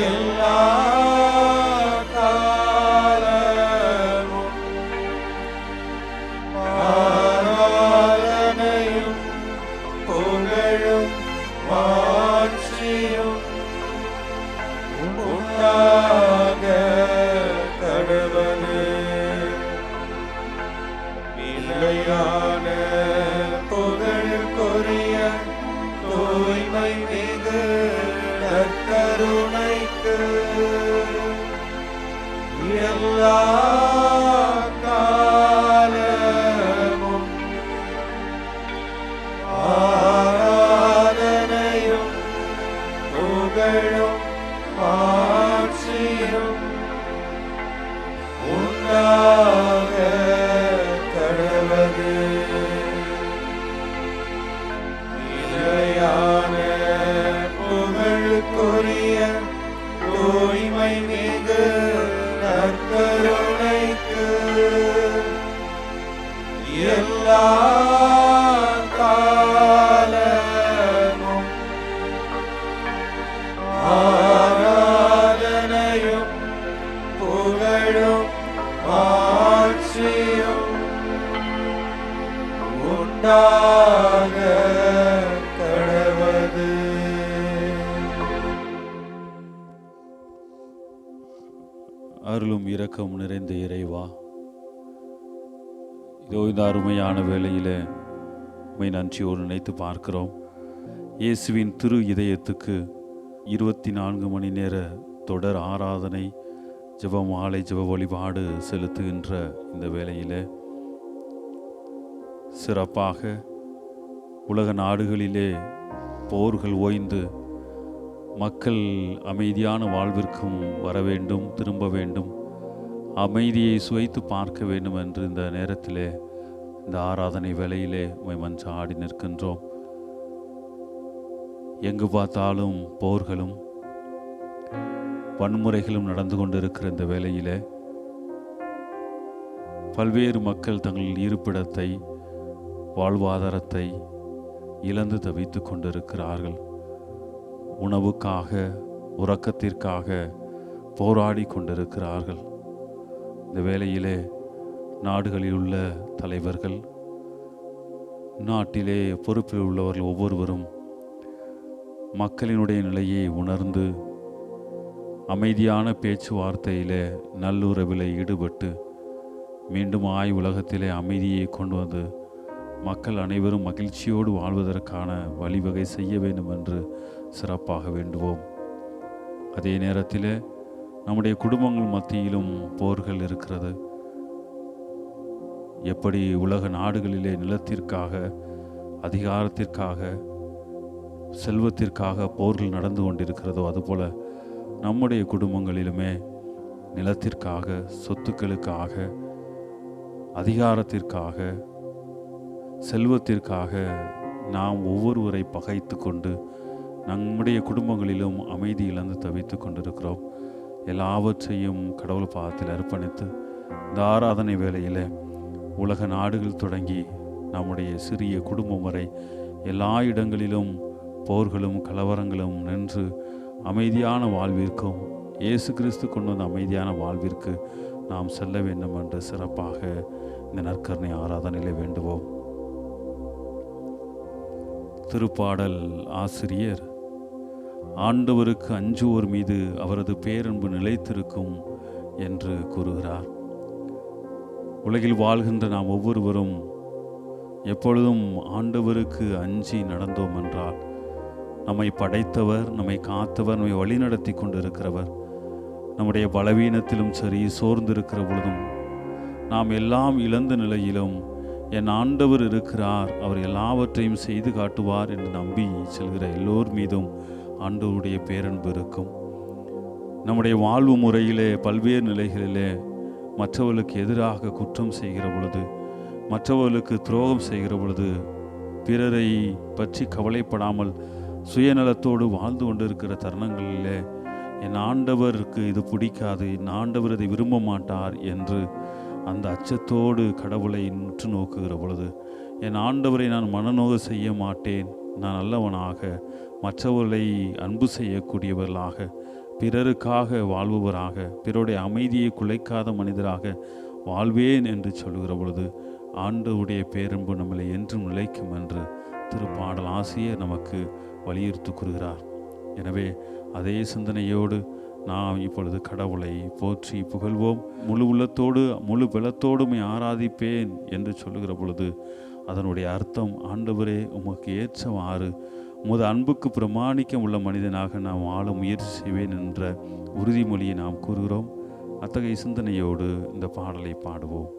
எல்லா காலமும் ஆராதனையும் புகழும் மாட்சியும் உண்டாக கடவது. நிலையான புகழுக்குரிய தூய்மை மிகு நற்கருணைக்கு எல்லா காலமும் ஆராதனையும் புகழும் ஆட்சியும் உண்டாக கடவது. நிலையான புகழுக்குரிய தூய்மை மிகு நற்கருணைக்கு எல்லா காலமும் ஆராதனையும் புகழும் ஆட்சியும் உண்டாக கடவது. அருளும் இரக்கம் நிறைந்த இறைவா, இதோ இந்த அருமையான வேளையிலே உம்மை நன்றியோடு நினைத்து பார்க்கிறோம். இயேசுவின் திரு இதயத்துக்கு 24 மணி நேர தொடர் ஆராதனை, ஜெப மாலை, ஜெப வழிபாடு செலுத்துகின்ற இந்த வேளையிலே சிறப்பாக உலக நாடுகளிலே போர்கள் ஓய்ந்து மக்கள் அமைதியான வாழ்விற்கும் வர வேண்டும், திரும்ப வேண்டும், அமைதியை சுவைத்து பார்க்க வேண்டும் என்று இந்த நேரத்திலே இந்த ஆராதனை வேளையிலே உம்மை மன்றாடி நிற்கின்றோம். எங்கு பார்த்தாலும் போர்களும் வன்முறைகளும் நடந்து கொண்டிருக்கிற இந்த வேளையிலே பல்வேறு மக்கள் தங்கள் இருப்பிடத்தை, வாழ்வாதாரத்தை இழந்து தவித்து கொண்டிருக்கிறார்கள். உணவுக்காக, உறக்கத்திற்காக போராடி கொண்டிருக்கிறார்கள். இந்த வேளையிலே நாடுகளில் உள்ள தலைவர்கள், நாட்டிலே பொறுப்பில் உள்ளவர்கள் ஒவ்வொருவரும் மக்களினுடைய நிலையை உணர்ந்து அமைதியான பேச்சுவார்த்தையிலே நல்லுறவிலே ஈடுபட்டு மீண்டும் உலகத்திலே அமைதியை கொண்டு வந்து மக்கள் அனைவரும் மகிழ்ச்சியோடு வாழ்வதற்கான வழிவகை செய்ய வேண்டும் என்று சிறப்பாக வேண்டுவோம். அதே நேரத்தில் நம்முடைய குடும்பங்கள் மத்தியிலும் போர்கள் இருக்கிறது. எப்படி உலக நாடுகளிலே நிலத்திற்காக, அதிகாரத்திற்காக, செல்வத்திற்காக போர்கள் நடந்து கொண்டிருக்கிறதோ அதுபோல நம்முடைய குடும்பங்களிலுமே நிலத்திற்காக, சொத்துக்களுக்காக, அதிகாரத்திற்காக, செல்வத்திற்காக நாம் ஒவ்வொருவரை பகைத்து கொண்டு நம்முடைய குடும்பங்களிலும் அமைதி இழந்து தவித்து கொண்டிருக்கிறோம். எல்லாவற்றையும் கடவுள் பாதத்தில் அர்ப்பணித்து இந்த ஆராதனை வேளையில் உலக நாடுகள் தொடங்கி நம்முடைய சிறிய குடும்பம் வரை எல்லா இடங்களிலும் போர்களும் கலவரங்களும் நின்று அமைதியான வாழ்விற்கும் இயேசு கிறிஸ்து கொண்டு வந்த அமைதியான வாழ்விற்கு நாம் செல்ல வேண்டும் என்று சிறப்பாக இந்த நற்கருணை ஆராதனையிலே வேண்டுவோம். திருப்பாடல் ஆசிரியர் ஆண்டவருக்கு அஞ்சுவோர் மீது அவரது பேரன்பு நிலைத்திருக்கும் என்று கூறுகிறார். உலகில் வாழ்கின்ற நாம் ஒவ்வொருவரும் எப்பொழுதும் ஆண்டவருக்கு அஞ்சி நடந்தோம் என்றால் நம்மை படைத்தவர், நம்மை காத்தவர், நம்மை வழிநடத்தி கொண்டிருக்கிறவர் நம்முடைய பலவீனத்திலும் சரி, சோர்ந்திருக்கிற பொழுதும், நாம் எல்லாம் இழந்த நிலையிலும் என் ஆண்டவர் இருக்கிறார், அவர் எல்லாவற்றையும் செய்து காட்டுவார் என்று நம்பி செல்கிற எல்லோர் மீதும் ஆண்டவருடைய பேரன்பு இருக்கும். நம்முடைய வாழ்வு முறையிலே பல்வேறு நிலைகளிலே மற்றவர்களுக்கு எதிராக குற்றம் செய்கிற பொழுது, மற்றவர்களுக்கு துரோகம் செய்கிற பொழுது, பிறரை பற்றி கவலைப்படாமல் சுயநலத்தோடு வாழ்ந்து கொண்டிருக்கிற தருணங்களிலே என் ஆண்டவருக்கு இது பிடிக்காது, என் ஆண்டவர் இதை விரும்ப மாட்டார் என்று அந்த அச்சத்தோடு கடவுளை உற்று நோக்குகிற பொழுது, என் ஆண்டவரை நான் மனநோக செய்ய மாட்டேன், நான் நல்லவனாக மற்றவர்களை அன்பு செய்யக்கூடியவர்களாக பிறருக்காக வாழ்பவராக, பிறருடைய அமைதியை குலைக்காத மனிதராக வாழ்வேன் என்று சொல்லுகிற பொழுது ஆண்டவருடைய பேரன்பு நம்மளை என்றும் நிலைக்கும் என்று திருப்பாடல் ஆசிரியர் நமக்கு வலியுறுத்தி கூறுகிறார். எனவே அதே சிந்தனையோடு நாம் இப்பொழுது கடவுளை போற்றி புகழ்வோம். முழு உள்ளத்தோடு முழு பலத்தோடுமை ஆராதிப்பேன் என்று சொல்லுகிற பொழுது அதனுடைய அர்த்தம், ஆண்டவரே உமக்கு ஏற்றவாறு உமது அன்புக்கு பிரமாணிக்கம் உள்ள மனிதனாக நாம் வாழ முயற்சி செய்வேன் என்ற உறுதிமொழியை நாம் கூறுகிறோம். அத்தகைய சிந்தனையோடு இந்த பாடலை பாடுவோம்.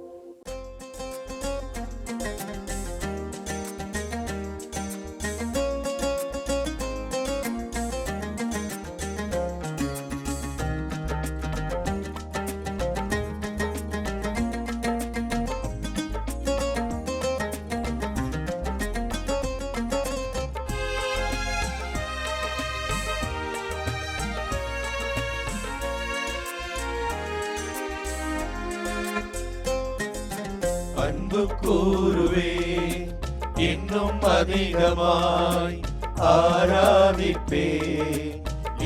அன்பு கூறுவே இன்னும் அதிகமாய் ஆராதிப்பே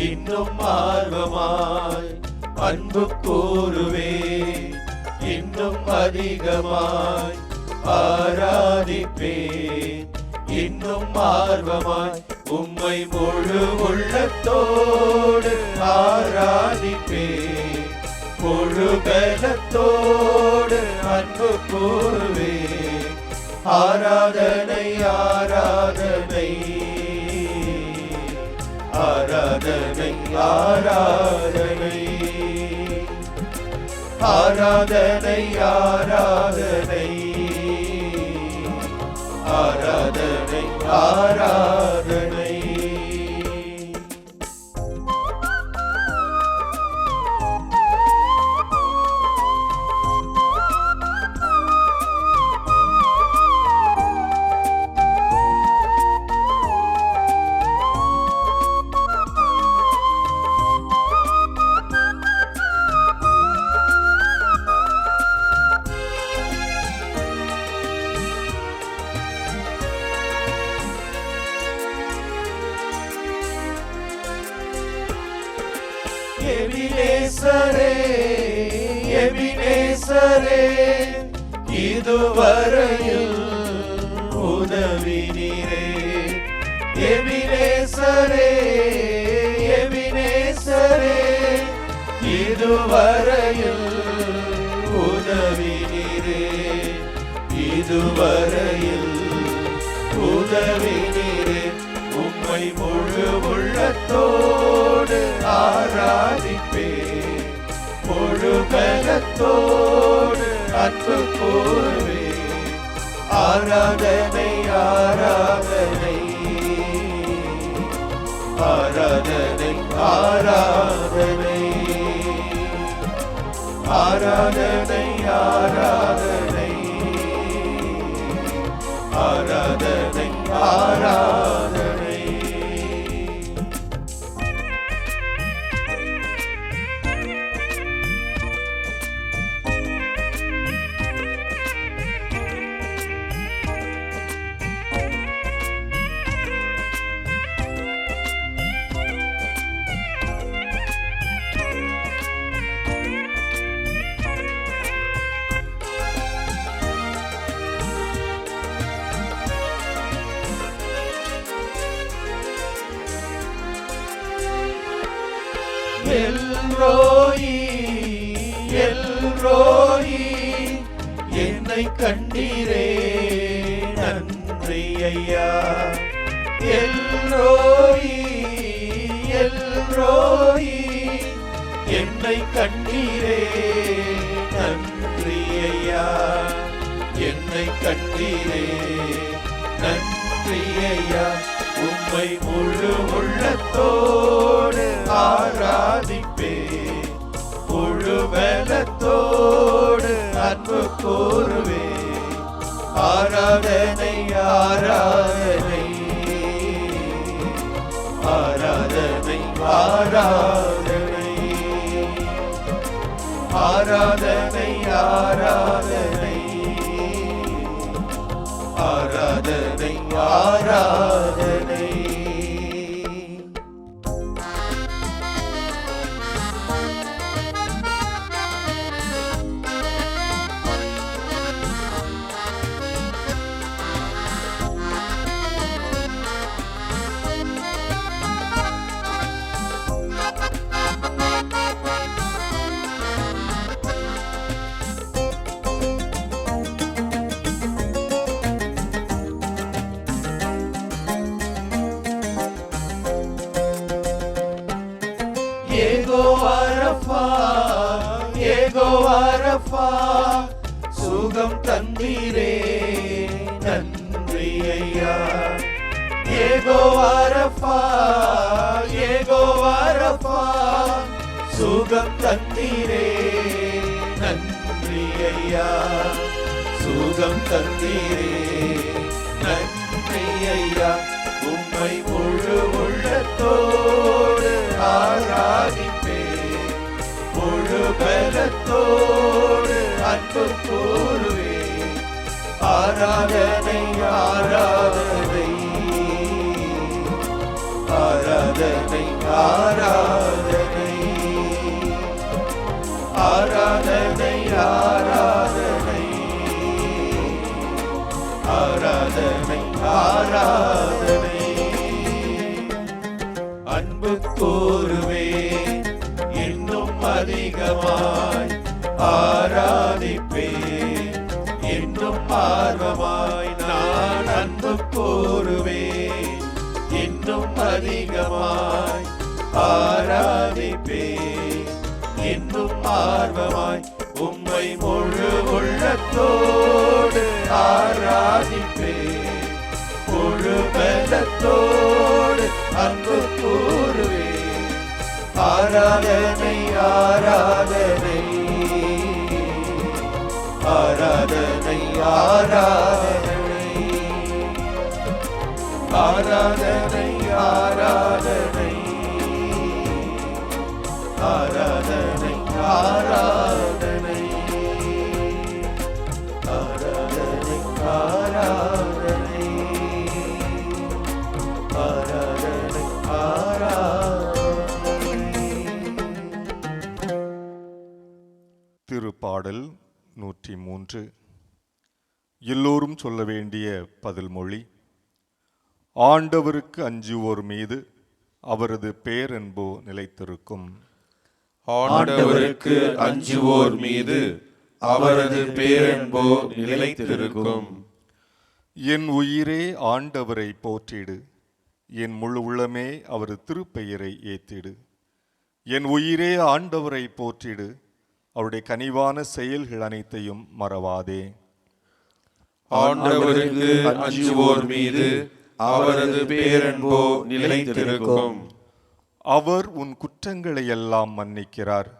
இன்னும் ஆர்வமாய். அன்பு கூறுவே இன்னும் அதிகமாய் ஆராதிப்பே இன்னும் ஆர்வமாய். உம்மை முழு உள்ளத்தோடு ஆராதிப்பே முழு பலத்தோடு அன்பு கூறுவே. ஆராதனை ஆராதனை ஆராதனை ஆராதனை ஆராதனை ஆராதனை ஆராதனை ஆராதனை. எபினேசரே எபினேசரே இதுவரையில் உதவினீரே. எபினேசரே எபினேசரே இதுவரையில் உதவினீரே. இதுவரையில் உதவினீரே. உம்மை முழு உள்ளத்தோடு ஆராதிப்பே முழு பலத்தோடு அன்பு கூறுவே. ஆராதனை ஆராதனை ஆராதனை ஆராதனை ஆராதனை ஆராதனை ஆராதனை ஆராதனை. எல்ரோயி எல்ரோயி என்னை கண்டீரே நன்றி ஐயா. எல்ரோயி எல்ரோயி என்னை கண்டீரே நன்றி ஐயா. என்னை கண்டீரே நன்றி ஐயா. உம்மை முழு உள்ளத்தோடு ஆராதிப்பே முழு பலத்தோடு அன்பு கூறுவே. ஆராதனை ஆராதனை ஆராதனை ஆராதனை ஆராதனை ஆராதனை ஆராதனை ஆராதனை. ரஃபா சுகம் தந்தீரே நன்றி ஐயா. யெகோவா ரஃபா யெகோவா ரஃபா சுகம் தந்தீரே நன்றி ஐயா. சுகம் தந்தீரே நன்றி ஐயா. உம்மை முழு உள்ளத்தோடு ஆராதிப்பேன், முழு பலத்தோடு அன்பு கூறுவேன். ஆராதனை ஆராதனை ஆராதனை ஆராதனை ஆராதனை ஆராதனை ஆராதனை ஆராதனை. அன்பு கூறுவேன் இன்னும் அதிகமாய், ஆராதிப்பேன் இன்னும் ஆர்வமாய். நான் அன்பு கூறுவேன் இன்னும் அதிகமாய், ஆராதிப்பேன் இன்னும் ஆர்வமாய். உம்மை முழு உள்ளத்தோடு ஆராதிப்பேன், முழு பலத்தோடு அன்பு கூறுவேன். ஆராதனை ஆராதனை ஆராதனை ஆராதனை ஆராதனை ஆராதனை ஆராதனை ஆராதனை ஆராதனை ஆராதனை ஆராதனை ஆராதனை. திருப்பாடல் 103. எல்லோரும் சொல்ல வேண்டிய பதில் மொழி. ஆண்டவருக்கு அஞ்சுவோர் மீது அவரது பேரன்போ நிலைத்திருக்கும். ஆண்டவருக்கு அஞ்சுவோர் மீது அவரது பேரன்போ நிலைத்திருக்கும். என் உயிரே ஆண்டவரை போற்றிடு, என் முழு உள்ளமே அவரது திருப்பெயரை ஏத்திடு. என் உயிரே ஆண்டவரை போற்றிடு, அவருடைய கனிவான செயல்கள் அனைத்தையும் மறவாதே. ஆண்டவருக்கு அஞ்சுவோர் மீது அவரது பேரன்போ நிலைத்திருக்கும். அவர் உன் குற்றங்களை எல்லாம் மன்னிக்கிறார்,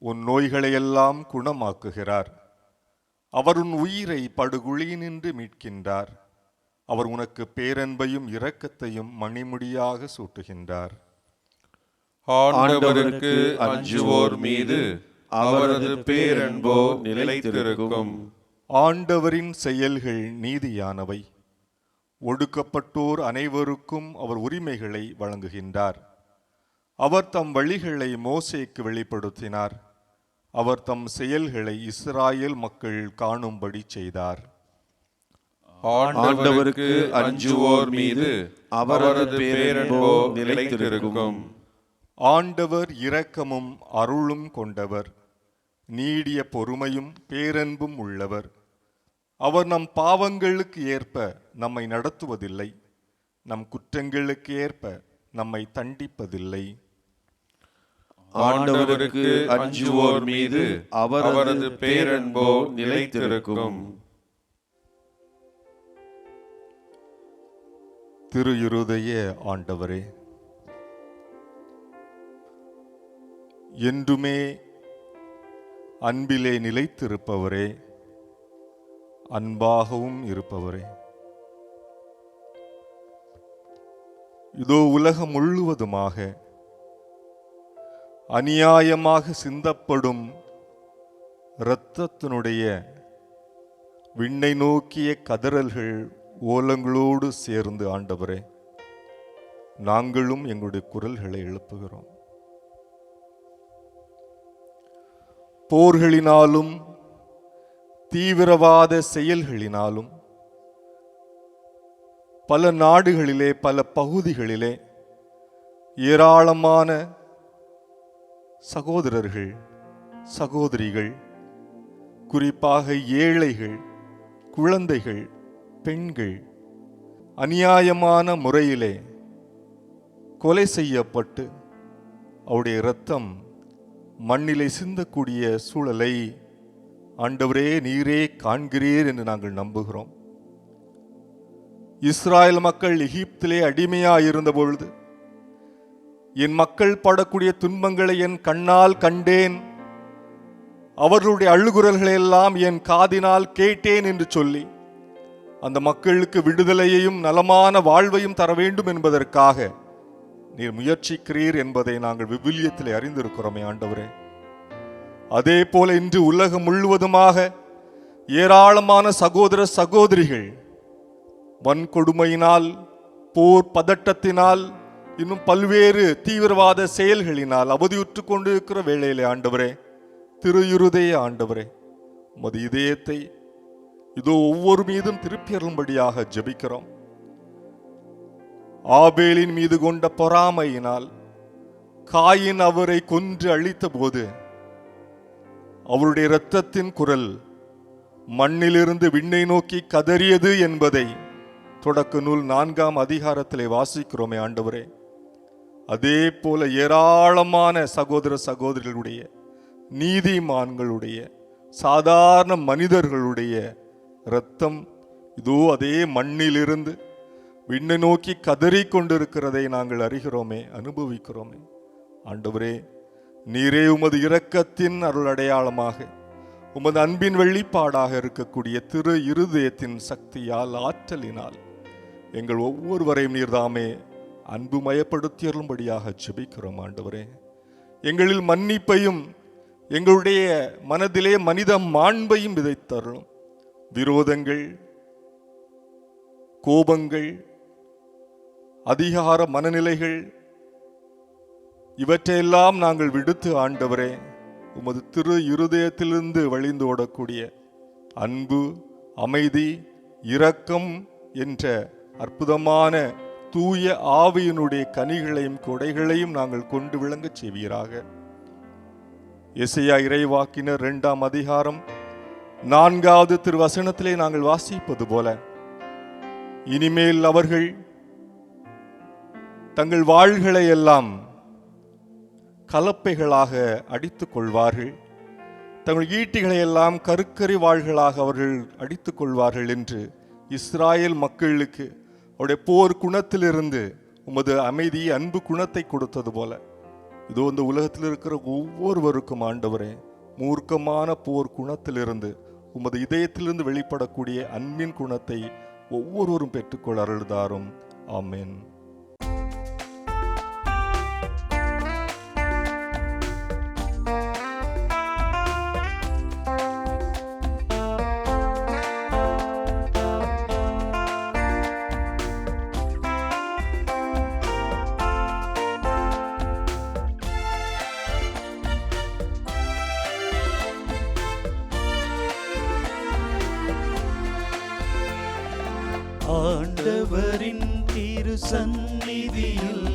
உன் நோய்களை எல்லாம் குணமாக்குகிறார். அவர் உன் உயிரை படுகுழியினின்று மீட்கின்றார். அவர் உனக்கு பேரன்பையும் இரக்கத்தையும் மணிமுடியாக சூட்டுகின்றார். ஆண்டவருக்கு அஞ்சுவோர் மீது அவரது பேரன்போ நிலைத்திருக்கும். ஆண்டவரின் செயல்கள் நீதியானவை, ஒடுக்கப்பட்டோர் அனைவருக்கும் அவர் உரிமைகளை வழங்குகின்றார். அவர் தம் வழிகளை மோசேக்கு வெளிப்படுத்தினார். அவர் தம் செயல்களை இஸ்ராயேல் மக்கள் காணும்படி செய்தார். ஆண்டவருக்கு அஞ்சுவோர் மீது அவரது பேரன்போ நிலைத்திருக்கும். ஆண்டவர் இரக்கமும் அருளும் கொண்டவர், நீடிய பொறுமையும் பேரன்பும் உள்ளவர். அவர் நம் பாவங்களுக்கு ஏற்ப நம்மை நடத்துவதில்லை, நம் குற்றங்களுக்கு ஏற்ப நம்மை தண்டிப்பதில்லை. ஆண்டவருக்கு அஞ்சுவோர் மீது அவரது பேரன்போ நிலைத்திருக்கும். திரு இருதய ஆண்டவரே, என்றுமே அன்பிலே நிலைத்திருப்பவரே, அன்பாகவும் இருப்பவரே, இதோ உலகம் முழுவதுமாக அநியாயமாக சிந்தப்படும் இரத்தத்தினுடைய விண்ணை நோக்கிய கதறல்கள் ஓலங்களோடு சேர்ந்து ஆண்டவரே, நாங்களும் எங்களுடைய குரல்களை எழுப்புகிறோம். போர்களினாலும் தீவிரவாத செயல்களினாலும் பல நாடுகளிலே, பல பகுதிகளிலே ஏராளமான சகோதரர்கள், சகோதரிகள், குறிப்பாக ஏழைகள், குழந்தைகள், பெண்கள் அநியாயமான முறையிலே கொலை செய்யப்பட்டு அவருடைய இரத்தம் மண்ணிலே சிந்தக்கூடிய சூழலை ஆண்டவரே நீரே காண்கிறீர் என்று நாங்கள் நம்புகிறோம். இஸ்ராயல் மக்கள் எகிப்திலே அடிமையாயிருந்த பொழுது என் மக்கள் படக்கூடிய துன்பங்களை என் கண்ணால் கண்டேன், அவர்களுடைய அழுகுரல்களை எல்லாம் என் காதினால் கேட்டேன் என்று சொல்லி அந்த மக்களுக்கு விடுதலையையும் நலமான வாழ்வையும் தர வேண்டும் என்பதற்காக நீர் முயற்சிக்கிறீர் என்பதை நாங்கள் விவிலியத்திலே அறிந்திருக்கிறோமே ஆண்டவரே. அதே போல இன்று உலகம் முழுவதுமாக ஏராளமான சகோதர சகோதரிகள் வன்கொடுமையினால், போர் பதட்டத்தினால், இன்னும் பல்வேறு தீவிரவாத செயல்களினால் அவதியுற்று கொண்டிருக்கிற வேளையிலே ஆண்டவரே, திரு இருதய ஆண்டவரே, உமது இதயத்தை இதோ ஒவ்வொரு மீதும் திருப்பியரும்படியாக ஜெபிக்கிறோம். ஆபேலின் மீது கொண்ட பொறாமையினால் காயின் அவரை கொன்று அழித்த போது அவருடைய இரத்தத்தின் குரல் மண்ணிலிருந்து விண்ணை நோக்கி கதறியது என்பதை தொடக்க நூல் 4ஆம் அதிகாரத்திலே வாசிக்கிறோமே ஆண்டவரே. அதே போல ஏராளமான சகோதர சகோதரிகளுடைய, நீதிமான்களுடைய, சாதாரண மனிதர்களுடைய இரத்தம் இதோ அதே மண்ணிலிருந்து விண்ணை நோக்கி கதறி கொண்டிருக்கிறதை நாங்கள் அறிகிறோமே, அனுபவிக்கிறோமே. ஆண்டவரே, நீரே உமது இரக்கத்தின் அருள் அடையாளமாக, உமது அன்பின் வெளிப்பாடாக இருக்கக்கூடிய திரு இருதயத்தின் சக்தியால், ஆற்றலினால் எங்கள் ஒவ்வொருவரையும் நீர்தாமே அன்பு மயப்படுத்தியரும்படியாக ஜெபிக்கிறோம் ஆண்டவரே. எங்களில் மன்னிப்பையும் எங்களுடைய மனதிலே மனித மாண்பையும் விதைத்தருளும். விரோதங்கள், கோபங்கள், அதிகார மனநிலைகள் இவற்றையெல்லாம் நாங்கள் விடுத்து ஆண்டவரே, உமது திரு இருதயத்திலிருந்து வழிந்து ஓடக்கூடிய அன்பு, அமைதி, இரக்கம் என்ற அற்புதமான தூய ஆவியினுடைய கனிகளையும் கொடைகளையும் நாங்கள் கொண்டு விளங்கச் செய்வீராக. எசையா இறைவாக்கினர் 2ஆம் அதிகாரம் 4வது திருவசனத்திலே நாங்கள் வாசிப்பது போல, இனிமேல் அவர்கள் தங்கள் வாள்களை எல்லாம் கலப்பைகளாக அடித்துக் கொள்வார்கள், தங்கள் ஈட்டிகளை எல்லாம் கருக்கரி வாள்களாக அவர்கள் அடித்துக் கொள்வார்கள் என்று இஸ்ராயேல் மக்களுக்கு அவருடைய போர் குணத்திலிருந்து உமது அமைதி, அன்பு குணத்தை கொடுத்தது போல இதோ இந்த உலகத்தில் இருக்கிற ஒவ்வொருவருக்கும் ஆண்டவரே, மூர்க்கமான போர் குணத்திலிருந்து உமது இதயத்திலிருந்து வெளிப்படக்கூடிய அன்பின் குணத்தை ஒவ்வொருவரும் பெற்றுக்கொள்ள அருள்தாரும். ஆமென். ஆண்டவரின் திரு சந்நிதியில்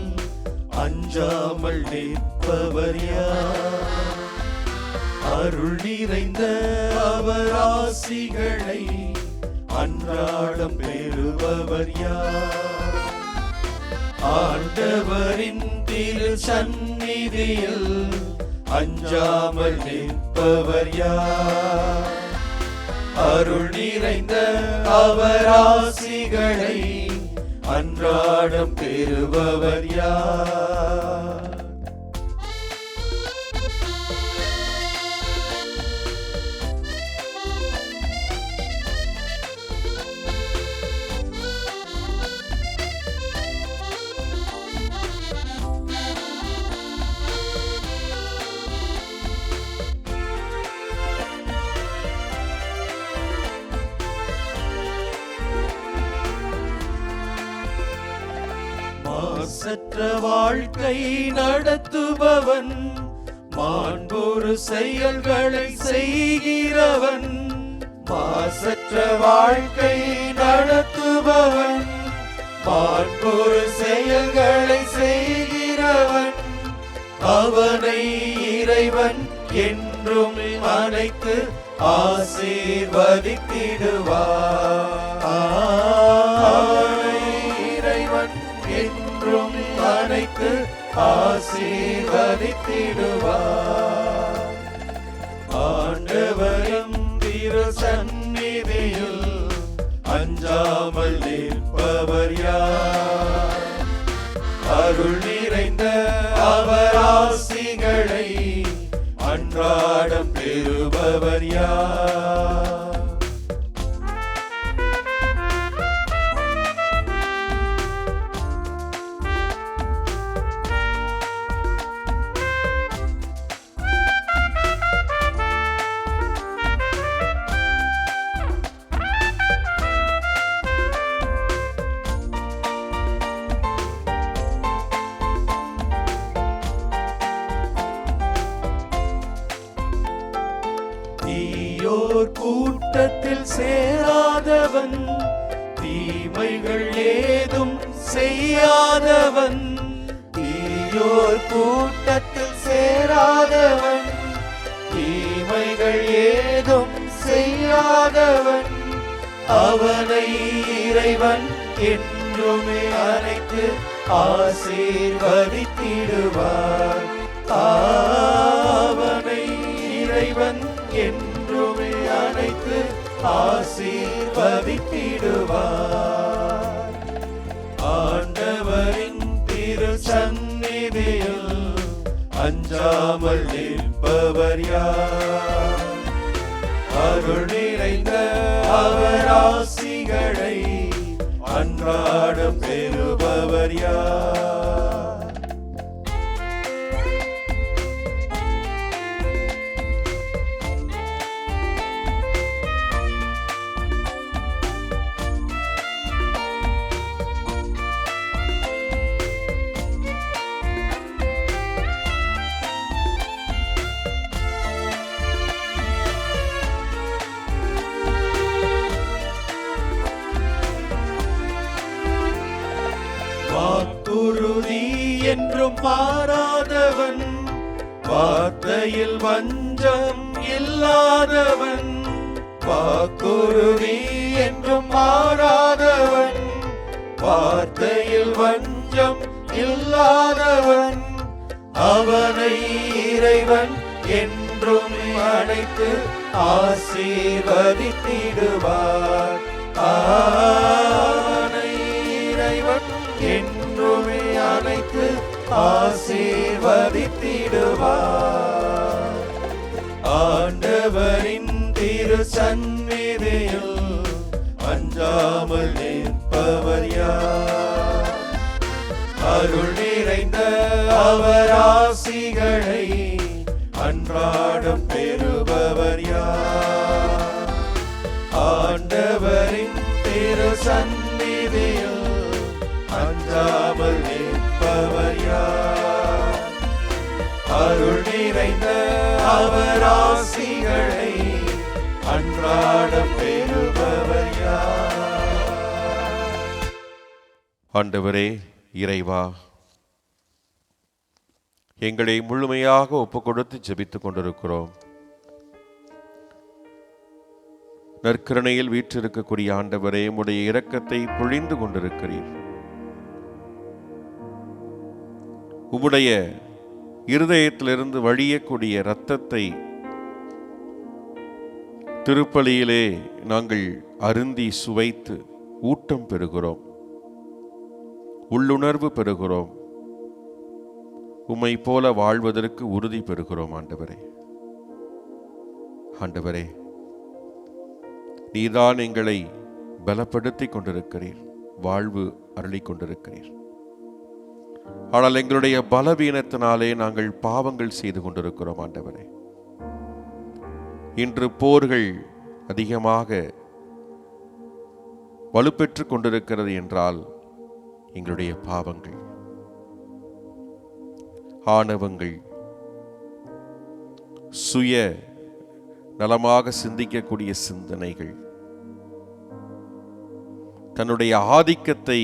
அஞ்சாமல் நிற்பவர் யார்? அருள் நிறைந்த அவர் ஆசிகளை அன்றாடம் பெறுபவர் யார்? ஆண்டவரின் திரு சந்நிதியில் அஞ்சாமல் நிற்பவர் யார்? அருள் நிறைந்த அவர் ஆசிகளை அன்றாடம் பெறுபவர் யார்? மாசற்ற வாழ்க்கை நடத்துபவன், மாண்பொரு செயல்களை செய்கிறவன். மாசற்ற வாழ்க்கை நடத்துபவன், மாண்பொரு செயல்களை செய்கிறவன். அவனை இறைவன் என்றும் அனைத்து ஆசீர்வதித்திடுவார். அவனை இறைவன் என்றும் அனைத்து ஆசீர்வதித்திடுவார். அஞ்சாமல் நிற்பவர் யார்? அருள் நிறைந்த அவர் ஆசிகளை அன்றாடம் பெறுபவர் யார்? தீயோர் கூட்டத்தில் சேராதவன், தீமைகள் ஏதும் செய்யாதவன். தீயோர் கூட்டத்தில் சேராதவன், தீமைகள் ஏதும் செய்யாதவன். அவனை இறைவன் என்றுமே அழைத்து ஆசீர்வதித்திடுவார். அவனை இறைவன் என்றுமே அழைத்து ஆசீர்வதித்திடுவார். ஆண்டவரின் திரு சந்நிதியில் அஞ்சாமல் நிற்பவர் யார்? அருள் நிறைந்த அவர் ஆசிகளை அன்றாடம் பெறுபவர் யார்? வாக்குறுதி என்றும் மாறாதவன், வார்த்தையில் வஞ்சம் இல்லாதவன். வாக்குறுதி என்றும் மாறாதவன், வார்த்தையில் வஞ்சம் இல்லாதவன். அவனை இறைவன் என்றும் அழைத்து ஆசீர்வதித்திடுவார். அவனை இறைவன் என்றுமே அழைத்து ஆசீர்வதித்திடுவார். ஆண்டவரின் திரு சந்நிதியில் அஞ்சாமல் நிற்பவர் யார்? அருள் நிறைந்த அவர் ஆசிகளை அன்றாடம் பெறுபவர் யார்? ஆண்டவரின் திரு சந்நிதியில் அஞ்சாமல் நிற்பவர் யார்? அருள் நிறைந்த அவர் ஆசிகளை அன்றாடம் பெறுபவர் யார்? ஆண்டவரே இறைவா, எங்களை முழுமையாக ஒப்புக் கொடுத்து ஜெபித்துக் கொண்டிருக்கிறோம். நற்கருணையில் வீற்றிருக்கக்கூடிய ஆண்டவரே, உம்முடைய இரக்கத்தை பொழிந்து கொண்டிருக்கிறீர். உம்முடைய இருதயத்திலிருந்து வழியக்கூடிய இரத்தத்தை திருப்பலியிலே நாங்கள் அருந்தி சுவைத்து ஊட்டம் பெறுகிறோம், உள்ளுணர்வு பெறுகிறோம். உம்மை போல வாழ்வதற்கு உறுதி பெறுகிறோம். ஆண்டவரே, ஆண்டவரே, நீதான் எங்களை பலப்படுத்தி கொண்டிருக்கிறீர், வாழ்வு அருளிக் கொண்டிருக்கிறீர். ஆனால் எங்களுடைய பலவீனத்தினாலே நாங்கள் பாவங்கள் செய்து கொண்டிருக்கிறோம். ஆண்டவரே, இன்று போர்கள் அதிகமாக வலுப்பெற்று கொண்டிருக்கிறது என்றால் எங்களுடைய பாவங்கள், ஆணவங்கள், சுய நலமாக சிந்திக்கக்கூடிய சிந்தனைகள், தன்னுடைய ஆதிக்கத்தை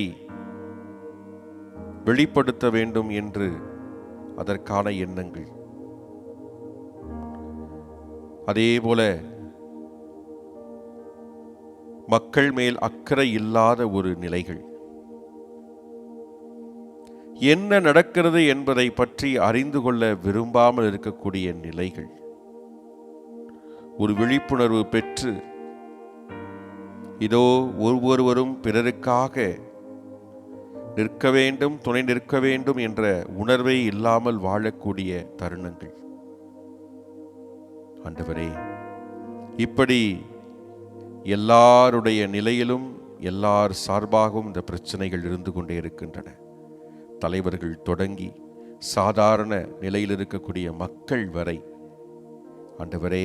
வெளிப்படுத்த வேண்டும் என்று அதற்கான எண்ணங்கள், அதேபோல மக்கள் மேல் அக்கறை இல்லாத ஒரு நிலைகள், என்ன நடக்கிறது என்பதை பற்றி அறிந்து கொள்ள விரும்பாமல் இருக்கக்கூடிய நிலைகள், ஒரு விழிப்புணர்வு பெற்று இதோ ஒவ்வொருவரும் பிறருக்காக நிற்க வேண்டும், துணை நிற்க வேண்டும் என்ற உணர்வே இல்லாமல் வாழக்கூடிய தருணங்கள். ஆண்டவரே, இப்படி எல்லாருடைய நிலையிலும் எல்லார் சார்பாகவும் இந்த பிரச்சனைகள் இருந்து கொண்டே இருக்கின்றன. தலைவர்கள் தொடங்கி சாதாரண நிலையில் இருக்கக்கூடிய மக்கள் வரை. ஆண்டவரே,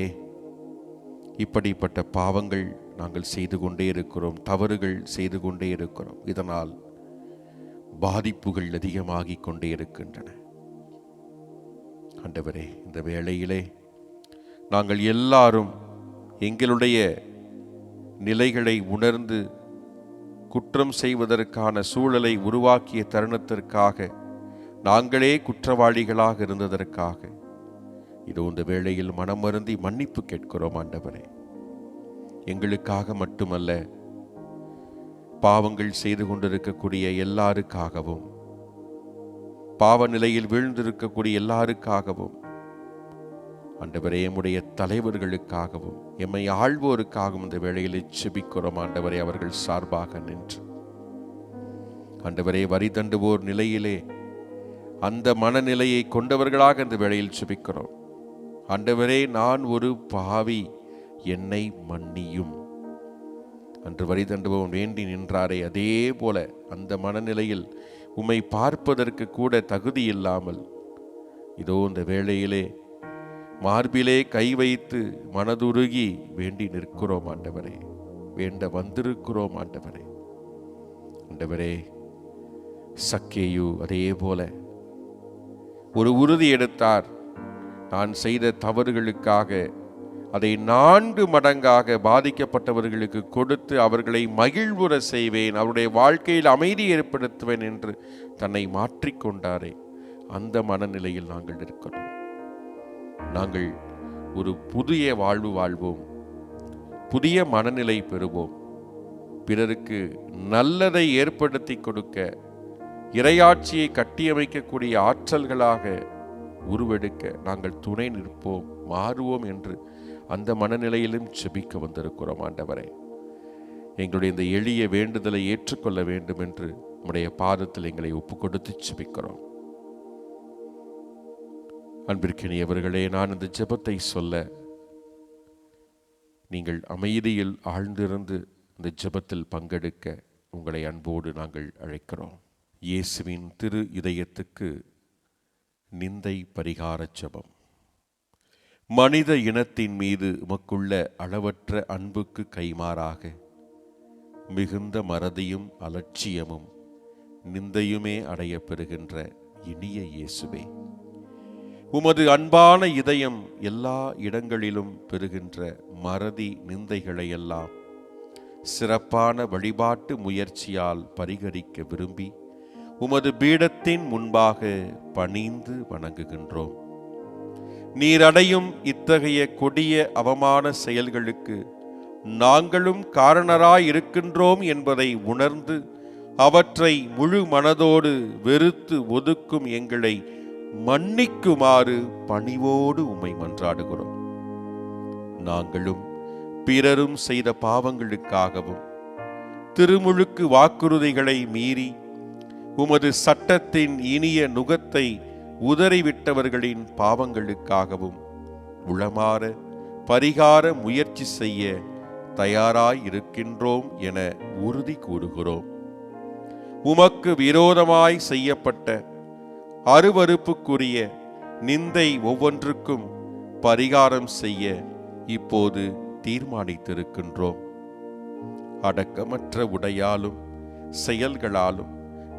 இப்படிப்பட்ட பாவங்கள் நாங்கள் செய்து கொண்டே இருக்கிறோம், தவறுகள் செய்து கொண்டே இருக்கிறோம். இதனால் பாதிப்புகள் அதிகமாகிக் கொண்டே இருக்கின்றன. ஆண்டவரே, இந்த வேளையிலே நாங்கள் எல்லாரும் எங்களுடைய நிலைகளை உணர்ந்து குற்றம் செய்வதற்கான சூழலை உருவாக்கிய தருணத்திற்காக, நாங்களே குற்றவாளிகளாக இருந்ததற்காக இதோ இந்த வேளையில் மனம் வருந்தி மன்னிப்பு கேட்கிறோம். ஆண்டவரே, எங்களுக்காக மட்டுமல்ல, பாவங்கள் செய்து கொண்டிருக்கக்கூடிய எல்லாருக்காகவும், பாவ நிலையில் வீழ்ந்திருக்கக்கூடிய எல்லாருக்காகவும், ஆண்டவரே, எம்முடைய தலைவர்களுக்காகவும், எம்மை ஆள்வோருக்காகவும் இந்த வேளையில் செபிக்கிறோம். ஆண்டவரே, அவர்கள் சார்பாக நின்று, ஆண்டவரே, வரி தண்டுவோர் நிலையிலே அந்த மனநிலையை கொண்டவர்களாக இந்த வேளையில் செபிக்கிறோம். ஆண்டவரே, நான் ஒரு பாவி, என்னை மன்னியும் அன்று வரி தண்டுபவன் வேண்டி நின்றாரே, அதே போல அந்த மனநிலையில் உம்மை பார்ப்பதற்கு கூட தகுதி இல்லாமல் இதோ இந்த வேளையிலே மார்பிலே கை வைத்து மனதுருகி வேண்டி நிற்கிறோம். ஆண்டவரே, வேண்ட வந்திருக்கிறோம். ஆண்டவரே, ஆண்டவரே, சக்கேயு அதே போல ஒரு உறுதி எடுத்தார். நான் செய்த தவறுகளுக்காக அதை 4 மடங்காக பாதிக்கப்பட்டவர்களுக்கு கொடுத்து அவர்களை மகிழ்வுற செய்வேன், அவருடைய வாழ்க்கையில் அமைதி ஏற்படுத்துவேன் என்று தன்னை மாற்றிக்கொண்டாரே, அந்த மனநிலையில் நாங்கள் இருக்கிறோம். நாங்கள் ஒரு புதிய வாழ்வு வாழ்வோம், புதிய மனநிலை பெறுவோம், பிறருக்கு நல்லதை ஏற்படுத்தி கொடுக்க, இறையாட்சியை கட்டியமைக்கக்கூடிய ஆற்றல்களாக உருவெடுக்க நாங்கள் துணை நிற்போம், மாறுவோம் என்று அந்த மனநிலையிலும் செபிக்க வந்திருக்கிறோம். ஆண்டவரே, எங்களுடைய இந்த எளிய வேண்டுதலை ஏற்றுக்கொள்ள வேண்டும் என்று உம்முடைய பாதத்தில் எங்களை ஒப்பு கொடுத்து செபிக்கிறோம். அன்பிற்கினியவர்களே, நான் இந்த ஜெபத்தை சொல்ல நீங்கள் அமைதியில் ஆழ்ந்திருந்து இந்த ஜெபத்தில் பங்கெடுக்க உங்களை அன்போடு நாங்கள் அழைக்கிறோம். இயேசுவின் திரு இதயத்துக்கு நிந்தை பரிகார ஜெபம். மனித இனத்தின் மீது உமக்குள்ள அளவற்ற அன்புக்கு கைமாறாக மிகுந்த மறதியும் அலட்சியமும் நிந்தையுமே அடைய பெறுகின்ற இனிய இயேசுவே, உமது அன்பான இதயம் எல்லா இடங்களிலும் பெறுகின்ற மறதி நிந்தைகளை எல்லாம் சிறப்பான வழிபாட்டு முயற்சியால் பரிகரிக்க விரும்பி உமது பீடத்தின் முன்பாக பணிந்து வணங்குகின்றோம். நீர் அடையும் இத்தகைய கொடிய அவமான செயல்களுக்கு நாங்களும் காரணராய் இருக்கின்றோம் என்பதை உணர்ந்து அவற்றை முழு மனதோடு வெறுத்து ஒதுக்கும் எங்களை மன்னிக்குமாறு பணிவோடு உம்மை மன்றாடுகிறோம். நாங்களும் பிறரும் செய்த பாவங்களுக்காகவும் திருமுழுக்கு வாக்குறுதிகளை மீறி உமது சட்டத்தின் இனிய நுகத்தை உதறிவிட்டவர்களின் பாவங்களுக்காகவும் உளமாற பரிகார முயற்சி செய்ய தயாராய் இருக்கின்றோம் என உறுதி கூறுகிறோம். உமக்கு விரோதமாய் செய்யப்பட்ட அருவருப்புக்குரிய நிந்தை ஒவ்வொன்றுக்கும் பரிகாரம் செய்ய இப்போது தீர்மானித்திருக்கின்றோம். அடக்கமற்ற உடையாலும் செயல்களாலும்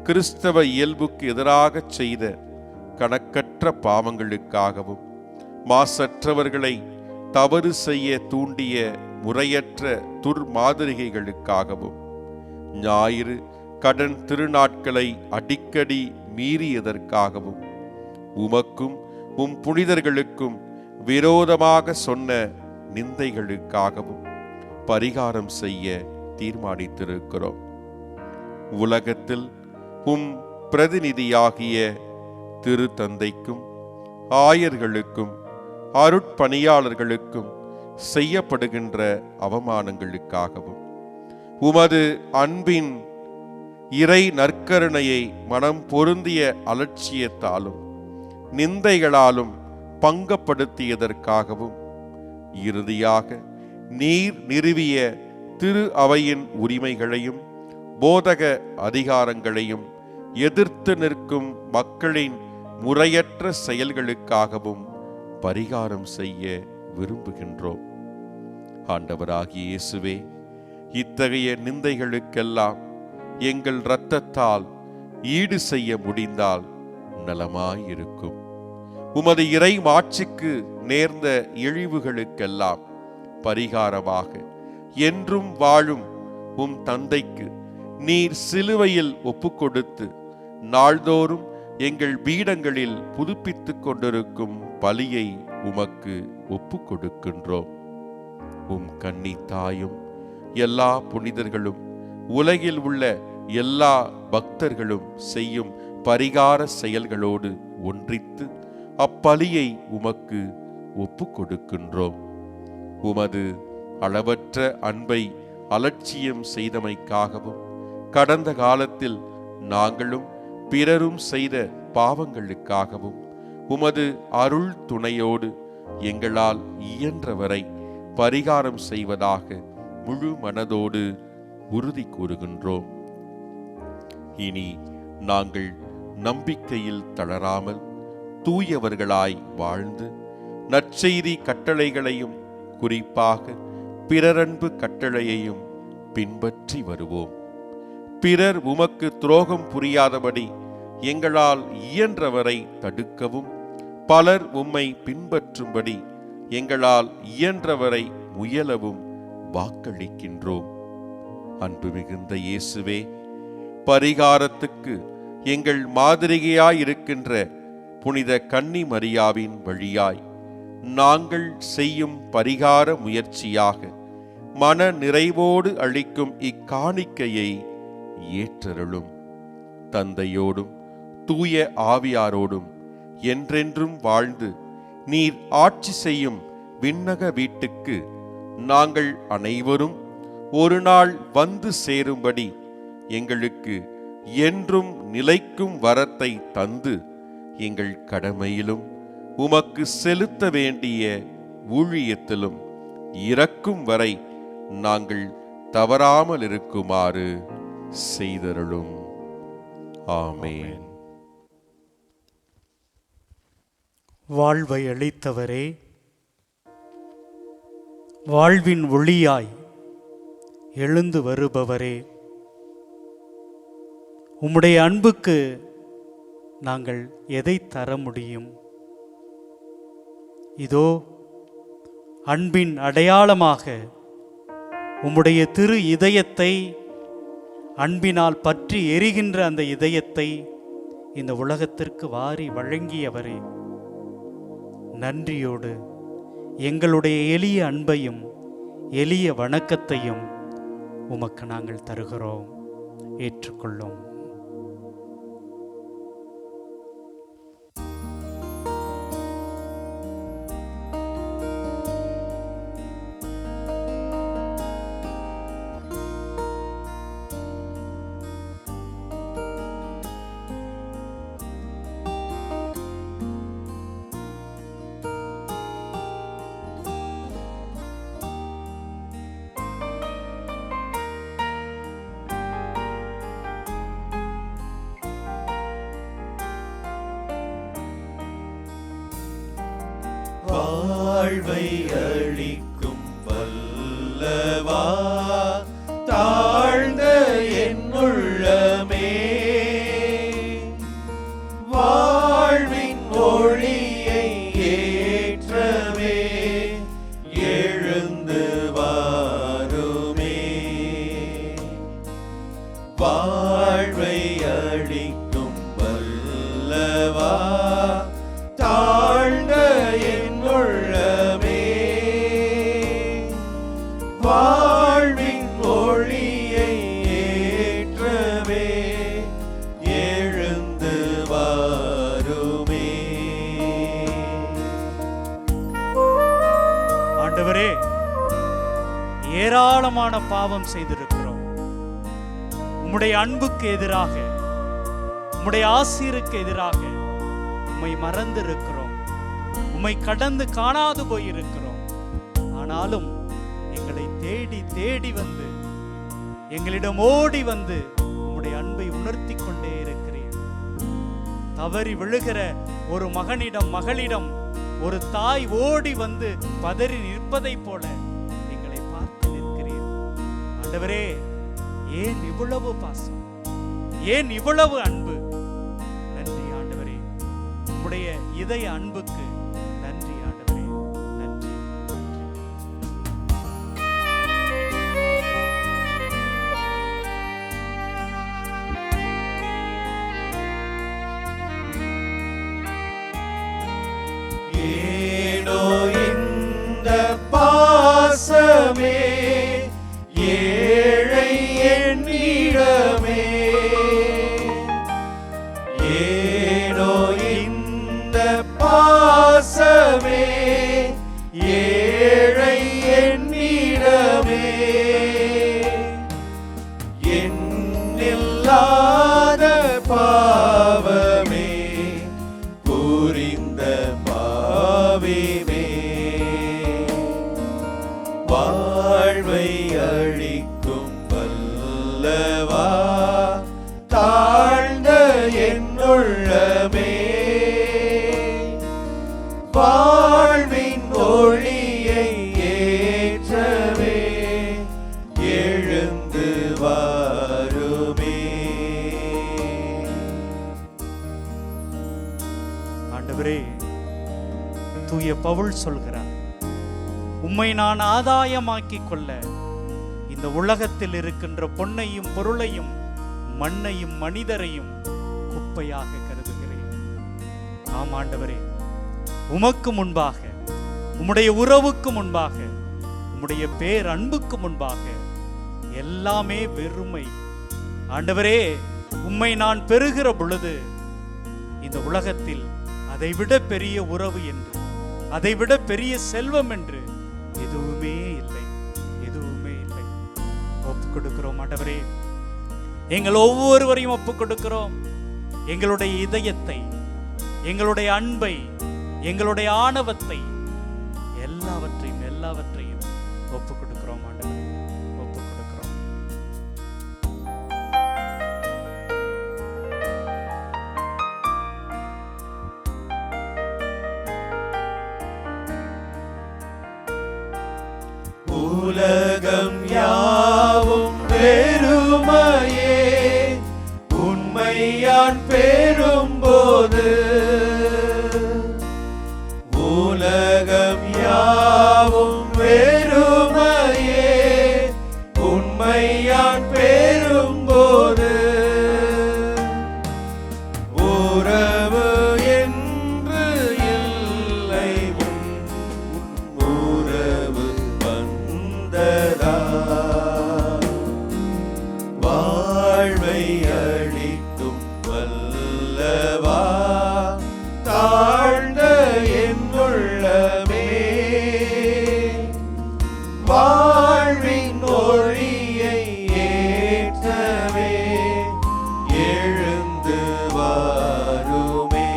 கிறிஸ்தவ இயல்புக்கு எதிராக செய்த கணக்கற்ற பாவங்களுக்காகவும் மாசற்றவர்களை தவறு செய்ய தூண்டிய முறையற்ற துர்மாதிரிகைகளுக்காகவும் ஞாயிறு கடன் திருநாட்களை அடிக்கடி மீறியதற்காகவும் உமக்கும் உம் புனிதர்களுக்கும் விரோதமாக சொன்ன நிந்தைகளுக்காகவும் பரிகாரம் செய்ய தீர்மானித்திருக்கிறோம். உலகத்தில் உம் பிரதிநிதியாகிய திருத்தந்தைக்கும் ஆயர்களுக்கும் அருட்பணியாளர்களுக்கும் செய்யப்படுகின்ற அவமானங்களுக்காகவும் உமது அன்பின் இறை நற்கருணையை மனம் பொருந்திய அலட்சியத்தாலும் நிந்தைகளாலும் பங்கப்படுத்தியதற்காகவும், இறுதியாக நீர் நிறுவிய திரு அவையின் உரிமைகளையும் போதக அதிகாரங்களையும் எதிர்த்து நிற்கும் மக்களின் முறையற்ற செயல்களுக்காகவும் பரிகாரம் செய்ய விரும்புகின்றோம். ஆண்டவராகிய இயேசுவே, இத்தகைய நிந்தைகளுக்கெல்லாம் எங்கள் இரத்தத்தால் ஈடு செய்ய முடிந்தால் நலமாயிருக்கும். உமது இறை மாட்சிக்கு நேர்ந்த இழிவுகளுக்கெல்லாம் பரிகாரமாக என்றும் வாழும் உம் தந்தைக்கு நீர் சிலுவையில் ஒப்புக்கொடுத்து நாள்தோறும் எங்கள் பீடங்களில் புதுப்பித்துக் கொண்டிருக்கும் பலியை உமக்கு ஒப்புக்கொடுக்கின்றோம். உம் கன்னி தாயும் எல்லா புனிதர்களும் உலகில் உள்ள எல்லா பக்தர்களும் செய்யும் பரிகார செயல்களோடு ஒன்றித்து அப்பலியை உமக்கு ஒப்புக்கொடுக்கின்றோம். உமது அளவற்ற அன்பை அலட்சியம் செய்தமைக்காகவும், கடந்த காலத்தில் நாங்களும் பிறரும் செய்த பாவங்களுக்காகவும் உமது அருள் துணையோடு எங்களால் இயன்றவரை பரிகாரம் செய்வதாக முழு மனதோடு உறுதி கூறுகின்றோம். இனி நாங்கள் நம்பிக்கையில் தளராமல் தூயவர்களாய் வாழ்ந்து நற்செய்தி கட்டளைகளையும் குறிப்பாக பிறரன்பு கட்டளையையும் பின்பற்றி வருவோம். பிறர் உமக்கு துரோகம் புரியாதபடி எங்களால் இயன்றவரை தடுக்கவும், பலர் உம்மை பின்பற்றும்படி எங்களால் இயன்றவரை முயலவும் வாக்களிக்கின்றோம். அன்பு மிகுந்த இயேசுவே, பரிகாரத்துக்கு எங்கள் மாதிரிகையாயிருக்கின்ற புனித கன்னி மரியாவின் வழியாய் நாங்கள் செய்யும் பரிகார முயற்சியாக மன நிறைவோடு அளிக்கும் இக்காணிக்கையை ஏற்றருளும். தந்தையோடும் தூய ஆவியாரோடும் என்றென்றும் வாழ்ந்து நீர் ஆட்சி செய்யும் விண்ணக வீட்டுக்கு நாங்கள் அனைவரும் ஒரு நாள் வந்து சேரும்படி எங்களுக்கு என்றும் நிலைக்கும் வரத்தை தந்து எங்கள் கடமையிலும் உமக்கு செலுத்த வேண்டிய ஊழியத்திலும் இறக்கும் வரை நாங்கள் தவறாமல் இருக்குமாறு செய்தருளும். ஆமென். வாழ்வை அளித்தவரே, வாழ்வின் ஒளியாய் எழுந்து வருபவரே, உம்முடைய அன்புக்கு நாங்கள் எதை தர முடியும்? இதோ அன்பின் அடையாளமாக உம்முடைய திரு இதயத்தை, அன்பினால் பற்றி எரிகின்ற அந்த இதயத்தை இந்த உலகத்திற்கு வாரி வழங்கியவரே, நன்றியோடு எங்களுடைய எளிய அன்பையும் எளிய வணக்கத்தையும் உமக்கு நாங்கள் தருகிறோம். ஏற்றுக்கொள்ளும். வாழ்வை அளிக்கும் வல்லவா, தாழ்ந்த என் உள்ளமே, வாழ்வின் ஒளியை ஏற்றவே எழுந்து வாருமே. வாழ்வை அளிக்கும் வல்லவா, தாழ்ந்த என் உள்ளமே, வாழ்வின் ஒளியை ஏற்றவே எழுந்து வாருமே. ஆண்டவரே, ஏராளமான பாவம் செய்திருக்கிறோம். உம்முடைய அன்புக்கு எதிராக, உம்முடைய ஆசீருக்கு எதிராக உம்மை மறந்து இருக்கிறோம், உம்மை கடந்து காணாது போயிருக்கிறோம். ஆனாலும் எங்களை தேடி தேடி வந்து, எங்களிடம் ஓடி வந்து உம்முடைய அன்பை உணர்த்தி கொண்டே இருக்கிறீர். தவறி விழுகிற ஒரு மகனிடம், மகளிடம் ஒரு தாய் ஓடி வந்து பதறி நிற்பதைப் போல எங்களை பார்த்து நிற்கிறீர். ஆண்டவரே, ஏன் இவ்வளவு பாசம், ஏன் இவ்வளவு அன்பு? நன்றி ஆண்டவரே, உம்முடைய இதய அன்புக்கு நன்றி ஆண்டவரே, நன்றி. ஏனோ இந்த பாசமே ஏழை என்னிடமே, ஏனோ இந்த பாசமே ஏழை என்னிடமே, எண்ணில்லாத பாவமே புரிந்த பாவிமே, வாழ்வை அழிக்கும் வல்லவா தாழ்ந்த என்னுள்ளமே, வாழ்வின் ஒளியை ஏற்றவே எழுந்து வாருமே. ஆண்டவரே, தூய பவுல் சொல்கிறார், உம்மை நான் ஆதாயமாக்கிக் கொள்ள இந்த உலகத்தில் இருக்கின்ற பொன்னையும் பொருளையும் மண்ணையும் மனிதரையும் குப்பையாக கருதுகிறேன். ஆம் ஆண்டவரே, உமக்கு முன்பாக, உம்முடைய உறவுக்கு முன்பாக, உம்முடைய பேர் அன்புக்கு முன்பாக எல்லாமே வெறுமை. ஆண்டவரே, உம்மை நான் பெறுகிற பொழுது இந்த உலகத்தில் அதைவிட பெரிய உறவு என்று, அதைவிட பெரிய செல்வம் என்று எதுவுமே இல்லை, எதுவுமே இல்லை. ஒப்புக் கொடுக்கிறோம் ஆண்டவரே, எங்கள் ஒவ்வொருவரையும் ஒப்புக் கொடுக்கிறோம். எங்களுடைய இதயத்தை, எங்களுடைய அன்பை, எங்களுடைய ஆணவத்தை, எல்லாவற்றையும் ஒப்புக் கொடுக்கிறோம் ஆண்டவரே, ஒப்புக் கொடுக்கிறோம். உலகம் யாவும் வெறுமையே உண்மையான் பெறும்போது, உலகம் யாவும் வெறுமையே உண்மையான் பெறும்போது, உறவு என்று இல்லை உறவு வந்ததா, வாழ்வை அளிக்கும் வல்லவா தாழ்ந்த என்னுள்ளமே, வாழ்வின் ஒளியை ஏற்றவே எழுந்து வாருமே.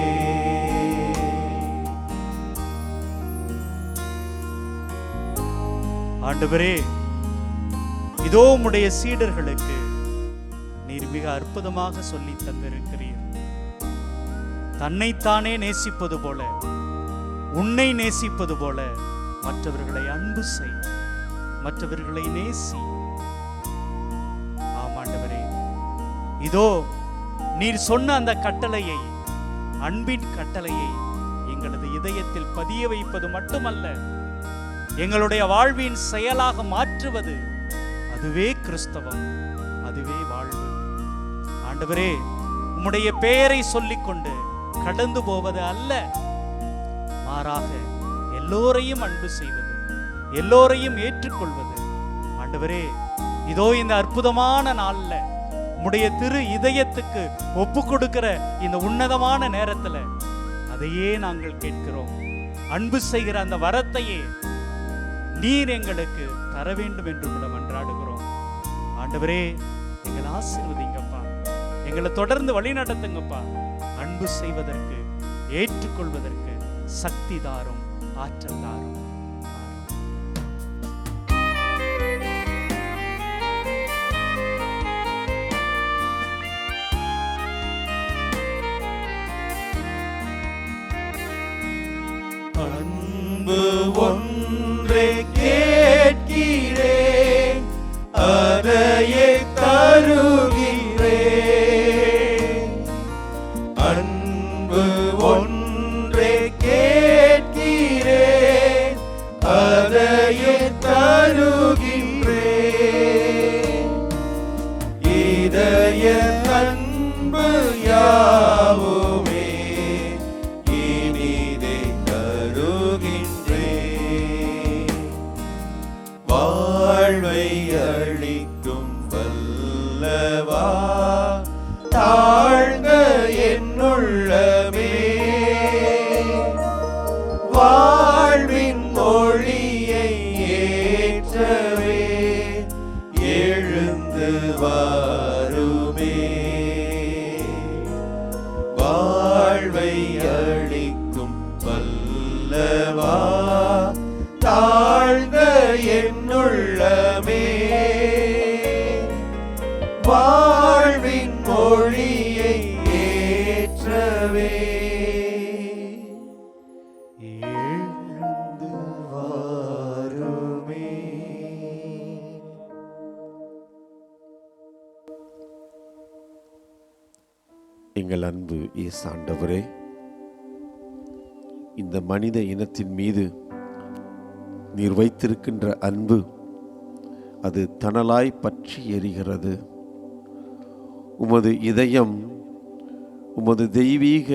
ஆண்டவரே, இதோ உம்முடைய சீடர்களுக்கு நீர் மிக அற்புதமாக சொல்லி தந்திருக்கிறீர். தன்னைத்தானே நேசிப்பது போல, உன்னை நேசிப்பது போல மற்றவர்களை அன்பு செய், மற்றவர்களை நேசி. ஆமாண்டவரே, இதோ நீர் சொன்ன அந்த கட்டளையை, அன்பின் கட்டளையை எங்களது இதயத்தில் பதிய வைப்பது மட்டுமல்ல, எங்களுடைய வாழ்வின் செயலாக மாற்றுவது, அதுவே கிறிஸ்தவம், அதுவே வாழ்வு. ஆண்டவரே, உம்முடைய பெயரை சொல்லிக்கொண்டு கடந்து போவது அல்ல, மாறாக எல்லோரையும் அன்பு செய்வது, எல்லோரையும் ஏற்றுக்கொள்வது. ஆண்டவரே, இதோ இந்த அற்புதமான நாள்ல உம்முடைய திரு இதயத்துக்கு ஒப்பு கொடுக்கிற இந்த உன்னதமான நேரத்துல அதையே நாங்கள் கேட்கிறோம். அன்பு செய்கிற அந்த வரத்தையே நீர் எங்களுக்கு தர வேண்டும் என்று கூட மன்றாடுகிறோம். ஆண்டவரே, எங்கள் எங்களை ஆசீர்வதிங்கப்பா, எங்களை தொடர்ந்து வழி நடத்துங்கப்பா. அன்பு செய்வதற்கு, ஏற்றுக்கொள்வதற்கு சக்தி தாரும், ஆற்றல் தாரும். அன்பு ஒன்றே கேட்கிறேன், அதையே தருகிறேன். அன்பு ஒன்றே கேட்கிறேன், அதையே தருகின்றேன். இதய அன்பு யாவுமே இனிதே தருகின்றேன். வாழ்வை அளிக்கும் வல்லவா, தாழ்ந்த என்னுள்ளமே வாழ்வின் மொழியை ஏற்றவே எழுந்து வாருமே. வாழ்வை அளிக்கும் வல்லவா, தாழ்ந்த என்னுள்ளமே வாழ்வின் மொழியை ஏற்றவே எழுந்து வாருமே. எங்கள் அன்பு இயேசு ஆண்டவரே, இந்த மனித இனத்தின் மீது நீர் வைத்திருக்கின்ற அன்பு அது தணலாய் பற்றி எரிகிறது. உமது இதயம், உமது தெய்வீக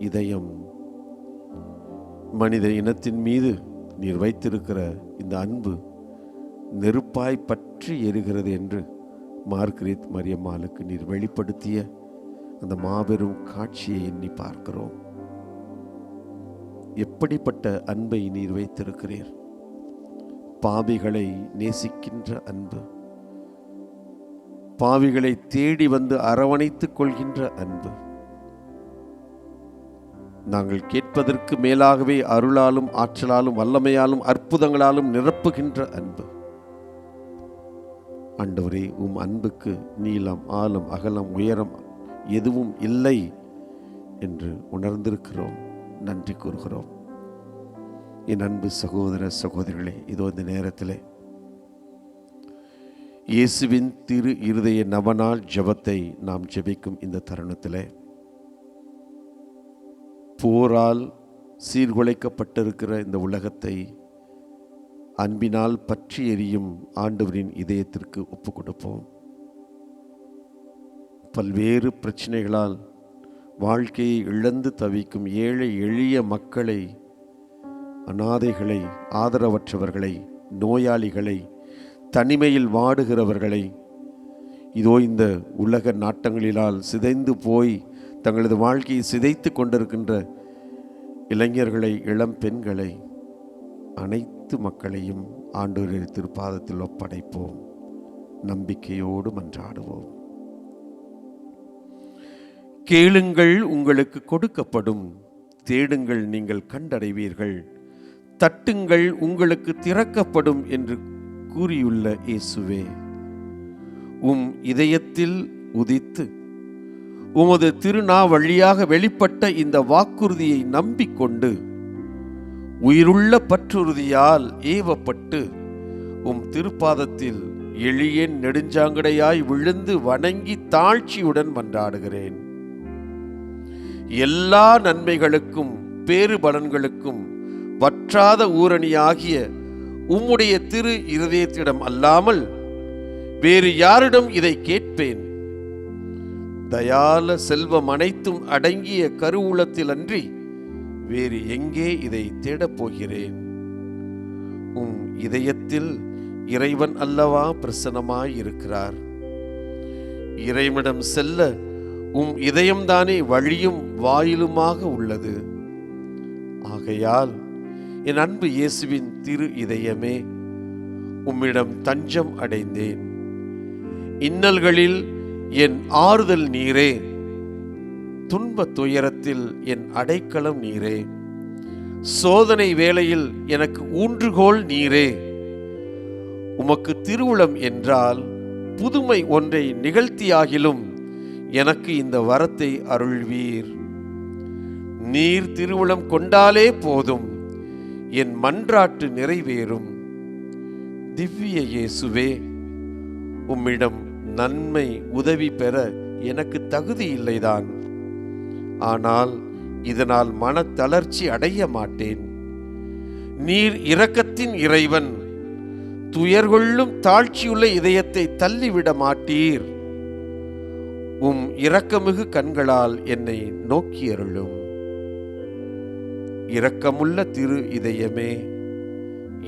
இதயம் மனித இனத்தின் மீது நீர் வைத்திருக்கிற இந்த அன்பு நெருப்பாய் பற்றி எரிகிறது என்று மார்கரெட் மரியம்மாளுக்கு நீர் வெளிப்படுத்திய அந்த மாபெரும் காட்சியை எண்ணி பார்க்கிறோம். எப்படிப்பட்ட அன்பை நீர் வைத்திருக்கிறீர்! பாவிகளை நேசிக்கின்ற அன்பு, பாவிகளை தேடி வந்து அரவணைத்துக் கொள்கின்ற அன்பு, நாங்கள் கேட்பதற்கு மேலாகவே அருளாலும் ஆற்றலாலும் வல்லமையாலும் அற்புதங்களாலும் நிரப்புகின்ற அன்பு. ஆண்டவரே, உம் அன்புக்கு நீளம், ஆழம், அகலம், உயரம் எதுவும் இல்லை என்று உணர்ந்திருக்கிறோம். நன்றி கூறுகிறோம். என் அன்பு சகோதர சகோதரிகளே, இதோ இந்த நேரத்தில் இயேசுவின் திரு இருதய நவநாள் ஜெபத்தை நாம் ஜெபிக்கும் இந்த தருணத்தில் போரால் சீர்குலைக்கப்பட்டிருக்கிற இந்த உலகத்தை அன்பினால் பற்றி எரியும் ஆண்டவரின் இதயத்திற்கு ஒப்பு கொடுப்போம். பல்வேறு பிரச்சனைகளால் வாழ்க்கையை இழந்து தவிக்கும் ஏழை எளிய மக்களை, அனாதைகளை, ஆதரவற்றவர்களை, நோயாளிகளை, தனிமையில் வாடுகிறவர்களை, இதோ இந்த உலக நாட்டங்களிலால் சிதைந்து போய் தங்களது வாழ்க்கையை சிதைத்து கொண்டிருக்கின்ற இளைஞர்களை, இளம் பெண்களை, அனைத்து மக்களையும் ஆண்டவரின் திருப்பாதத்தில் ஒப்படைப்போம். நம்பிக்கையோடு மன்றாடுவோம். கேளுங்கள், உங்களுக்கு கொடுக்கப்படும். தேடுங்கள், நீங்கள் கண்டடைவீர்கள். தட்டுங்கள், உங்களுக்கு திறக்கப்படும் என்று கூறியுள்ள இயேசுவே, உம் இதயத்தில் உதித்து உமது திருநா வழியாக வெளிப்பட்ட இந்த வாக்குறுதியை நம்பிக்கொண்டு உயிருள்ள பற்றுறுதியால் ஏவப்பட்டு உம் திருப்பாதத்தில் எளியேன் நெடுஞ்சாங்கடையாய் விழுந்து வணங்கி தாழ்ச்சியுடன் மன்றாடுகிறேன். எல்லா நன்மைகளுக்கும் பேறு பலன்களுக்கும் வற்றாத ஊரணியாகிய உம்முடைய திரு இருதயத்திடம் அல்லாமல் வேறு யாரிடம் இதை கேட்பேன்? தயால செல்வம் அனைத்தும் அடங்கிய கருவூலத்தில் அன்றி வேறு எங்கே இதை தேடப் போகிறேன்? உம் இதயத்தில் இறைவன் அல்லவா பிரசன்னமாயிருக்கிறார். இறைவனிடம் செல்ல உம் இதயம்தானே வழியும் வாயிலுமாக உள்ளது. ஆகையால் என் அன்பு இயேசுவின் திரு இதயமே, உம்மிடம் தஞ்சம் அடைந்தேன். இன்னல்களில் என் ஆறுதல் நீரே, துன்பத் துயரத்தில் என் அடைக்கலம் நீரே, சோதனை வேளையில் எனக்கு ஊன்றுகோல் நீரே. உமக்கு திருவுளம் என்றால் புதுமை ஒன்றை நிகழ்த்தியாகிலும் எனக்கு இந்த வரத்தை அருள்வீர். நீர் திருவுளம் கொண்டாலே போதும், என் மன்றாட்டு நிறைவேறும். திவ்ய இயேசுவே, உம்மிடம் நன்மை உதவி பெற எனக்கு தகுதி இல்லைதான். ஆனால் இதனால் மனத்தளர்ச்சி அடைய மாட்டேன். நீர் இரக்கத்தின் இறைவன், துயர்கொள்ளும் தாழ்ச்சியுள்ள இதயத்தை தள்ளிவிட மாட்டீர். உம் இரக்கமிகு கண்களால் என்னை நோக்கி அருளும். இரக்கமுள்ள திரு இதயமே,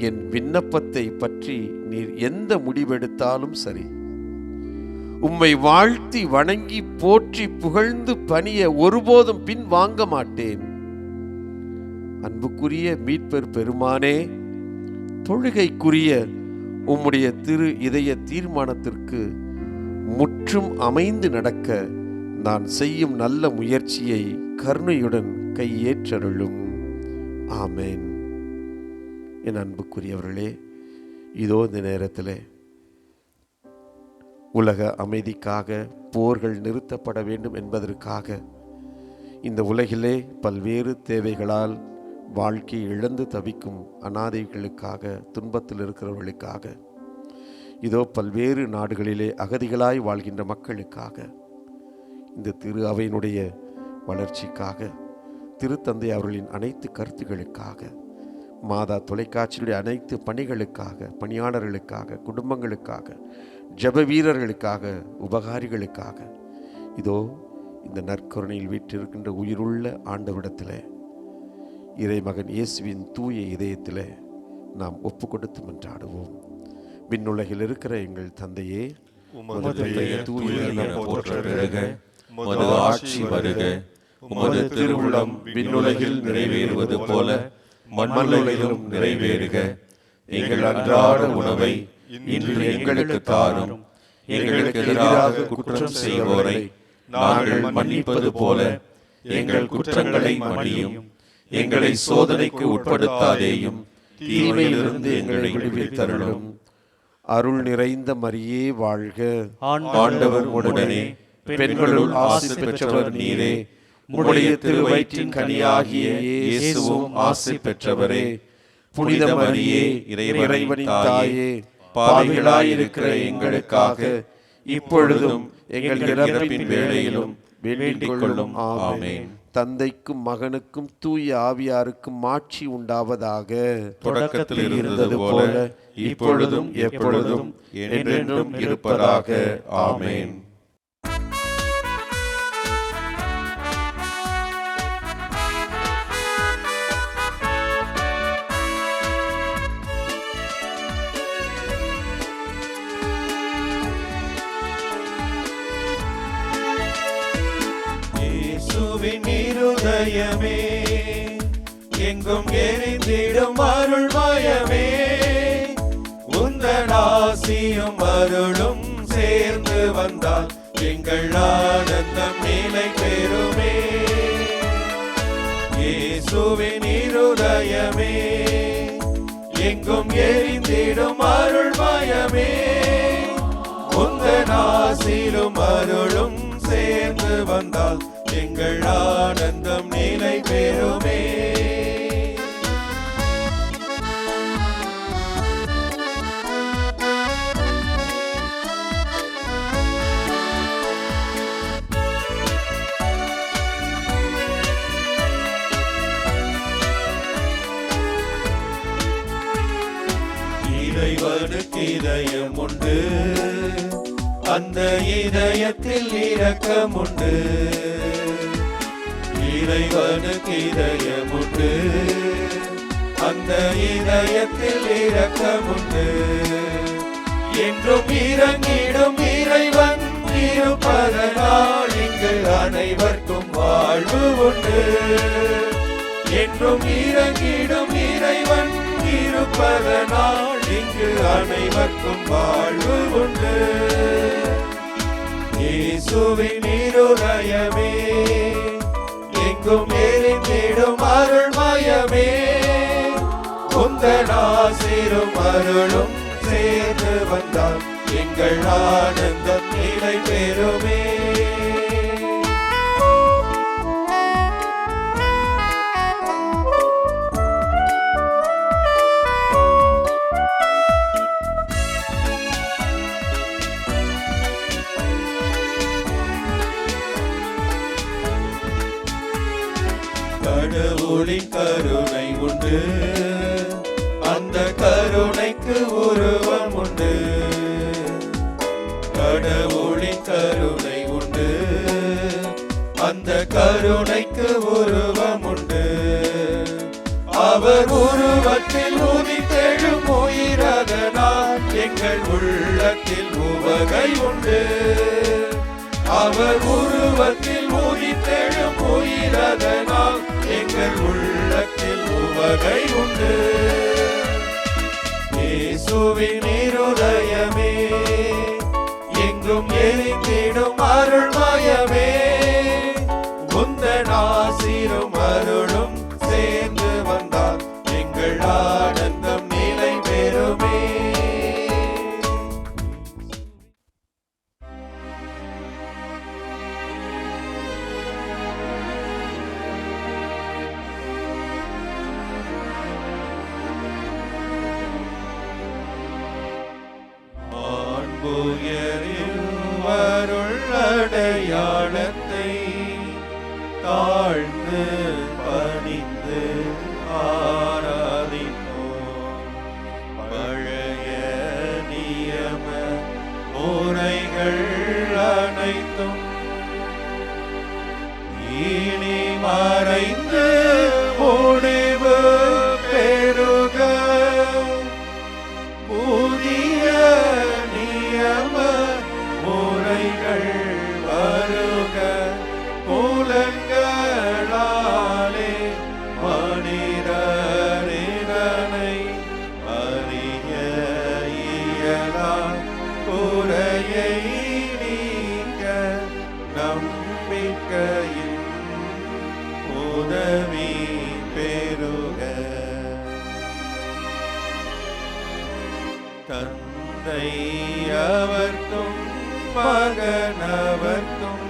என் விண்ணப்பத்தை பற்றி நீர் எந்த முடிவெடுத்தாலும் சரி, உம்மை வாழ்த்தி வணங்கி போற்றி புகழ்ந்து பணிய ஒருபோதும் பின் வாங்க மாட்டேன். அன்புக்குரிய மீட்பர் பெருமானே, தொழுகைக்குரிய உம்முடைய திரு இதய தீர்மானத்திற்கு முற்றும் அமைந்து நடக்க நான் செய்யும் நல்ல முயற்சியை கருணையுடன் கையேற்றருளும். ஆமேன். என் அன்புக்குரியவர்களே, இதோ இந்த நேரத்தில் உலக அமைதிக்காக போர்கள் நிறுத்தப்பட வேண்டும் என்பதற்காக இந்த உலகிலே பல்வேறு தேவைகளால் வாழ்க்கையை இழந்து தவிக்கும் அனாதைகளுக்காக, துன்பத்தில் இருக்கிறவர்களுக்காக, இதோ பல்வேறு நாடுகளிலே அகதிகளாய் வாழ்கின்ற மக்களுக்காக, இந்த திரு அவையினுடைய வளர்ச்சிக்காக, திருத்தந்தை அவர்களின் அனைத்து கருத்துக்களுக்காக, மாதா தொலைக்காட்சியுடைய அனைத்து பணிகளுக்காக, பணியாளர்களுக்காக, குடும்பங்களுக்காக, ஜப வீரர்களுக்காக, உபகாரிகளுக்காக, இதோ இந்த நற்கருணையில் வீற்றிருக்கின்ற உயிருள்ள ஆண்டவரிடத்தில், இறைமகன் இயேசுவின் தூய இதயத்தில் நாம் ஒப்பு கொடுத்து மன்றாடுவோம். விண்ணுலகில் இருக்கிற எங்கள் தந்தையே, உமது பெயர் தூயது என போற்ற பெறுக. உமது ஆட்சி வருக. உமது திருவுளம் விண்ணுலகில் நிறைவேறுவது போல மண்ணுலகிலும் நிறைவேறுக. எங்கள் அன்றாட உணவை இன்று எங்களுக்கு தாரும். எங்களுக்கு எதிராக குற்றம் செய்வோரை நாங்கள் மன்னிப்பது போல எங்கள் குற்றங்களை மன்னியும். எங்களை சோதனைக்கு உட்படுத்தாதேயும், தீமையிலிருந்து எங்களை விடுவித்தருளும். அருள் நிறைந்த மரியே வாழ்க. ஆண்டவர் உடனே பெண்களுள் ஆசி பெற்றவர் நீரே. உம்முடைய திருவயிற்றின் கனியாகிய இயேசுவும் ஆசி பெற்றவரே. புனித மரியே, இறைவனின் தாயே, பாவிகளாயிருக்கிற எங்களுக்காக இப்பொழுதும் எங்கள் இறப்பின் வேளையிலும் வேண்டிக் கொள்ளும். ஆமென். தந்தைக்கும் மகனுக்கும் தூய ஆவியாருக்கும் ஆட்சி உண்டாவதாக. தொடக்கத்தில் இருந்தது போல இப்பொழுதும் எப்பொழுதும் என்றென்றும் இருப்பதாக. ஆமென். இருதயமே, எங்கும் எரிந்திடும் அருள்மயமே, உந்தன் ஆசியும் அருளும் சேர்ந்து வந்தால் எங்கள் ஆனந்தம் நிலை பெறுமே. இயேசுவின் இருதயமே, எங்கும் எரிந்திடும் அருள்மயமே, உந்தன் ஆசியும் அருளும் சேர்ந்து வந்தால் எங்கள் ஆனந்தம் நிலை பெறுமே. இறைவனுக்கு இதயம் உண்டு, அந்த இதயத்தில் இரக்கம் உண்டு. இறைவனுக்கு இதயம் உண்டு, அந்த இதயத்தில் இரக்கம் உண்டு. என்றும் இறங்கிடும் இறைவன் இருப்பதனால் எங்கள் அனைவருக்கும் வாழ்வு உண்டு. என்றும் இறங்கிடும் இறைவன் இருப்பதனால் இங்கு அனைவருக்கும் வாழ்வு உண்டு. இயேசுவின் இருதயமே எங்கும் எரிந்திடும் அருள்மயமே உந்தன் ஆசீரும் அருளும் சேர்ந்து வந்தால் எங்கள் ஆனந்தம் நிலை பெறுமே. கடவுளின் கருணை உண்டு, அந்த கருணைக்கு உருவம் உண்டு. கடவுளின் கருணை உண்டு, அந்த கருணைக்கு உருவம் உண்டு. அவர் உருவத்தில் உதித்தெழும் உயிரதனால் எங்கள் உள்ளத்தில் உவகை உண்டு. அவர் உருவத்தில் உதித்தெழும் உயிரதனால் எங்கள் உள்ளத்தில் உவகை உண்டு. இயேசுவின் இருதயமே எங்கும் எரிந்திடும் அருள்மயமே உந்தன் ஆசீரும் அருளும் சேர்ந்து வந்தால் எங்கள் ஆனந்தம் நிலை பெறுமே. அடையாளத்தை தாழ்ந்து பணிந்து ஆராதிப்போம். பழைய நியம முறைகள் அனைத்தும் இனி மறைந்து முடிவு பெறுக. புதிய நியம முறைகள் வருக. புலன்களாலே மனிதரினை அறிய இயலா குறையை நீக்க நம்பிக்கையின் உதவி பெறுக. தந்தை அவர்க்கும் மகனவர்க்கும்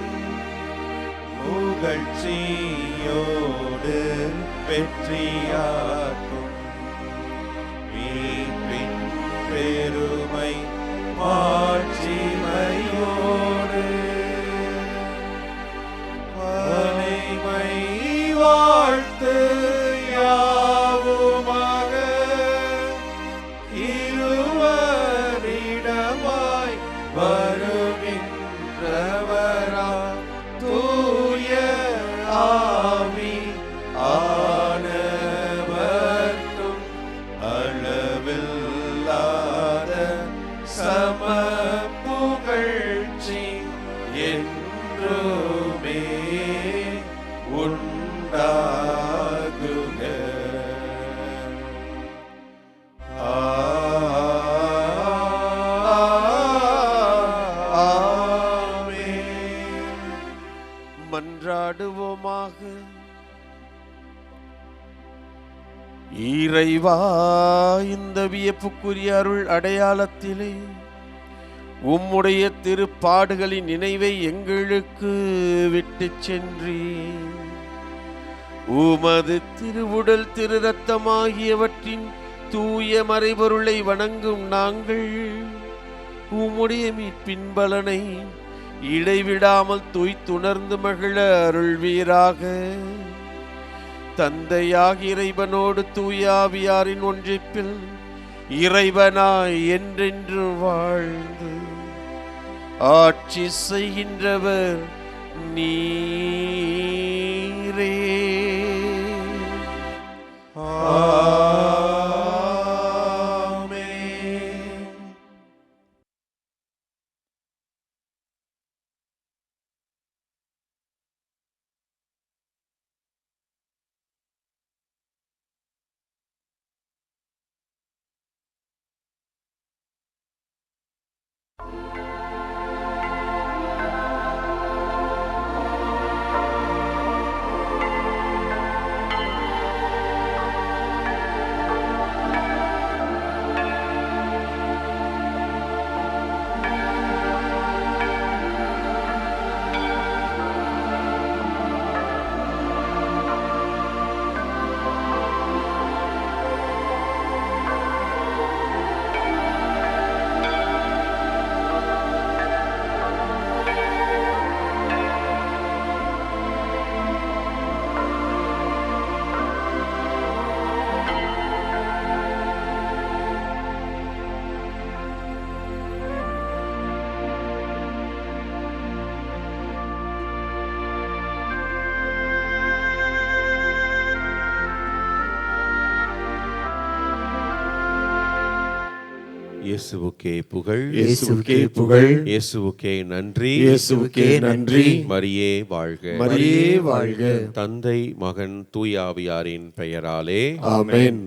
புகழ்ச்சியோடு வெற்றியாக்கும். மீட்பின் பெருமை மாட்சிமையோடு வலிமை வாழ்த்து யாவுமாக இருவரிடமாய் வருகின்றவரா தூய ஆவி ஆனவர்க்கும் அளவில்லாத சம புகழ்ச்சி என்றுமே உண்டாகுக. மன்றாடுவோமாக. இறைவா, இந்த வியப்புக்குரிய அருள் அடையாளத்திலே உம்முடைய திருப்பாடுகளின் நினைவை எங்களுக்கு விட்டுச் சென்றீர். உமது திருவுடல் திரு இரத்தமாகியவற்றின் தூய மறைபொருளை வணங்கும் நாங்கள் உம்முடைய மீட்பின் பலனை இடைவிடாமல் துய்த்துணர்ந்து மகிழ அருள்வீராக. தந்தையாக இறைவனோடு தூய ஆவியாரின் ஒன்றிப்பில் இறைவனாய் என்றென்று வாழ்ந்து ஆட்சி செய்கின்றவர் நீரே. இயேசுவுக்கே புகழ், இயேசுவுக்கே புகழ், இயேசுவுக்கே நன்றி, இயேசுவுக்கே நன்றி. மரியே வாழ்க, மரியே வாழ்க. தந்தை மகன் தூய ஆவியாரின் பெயராலே ஆமென்.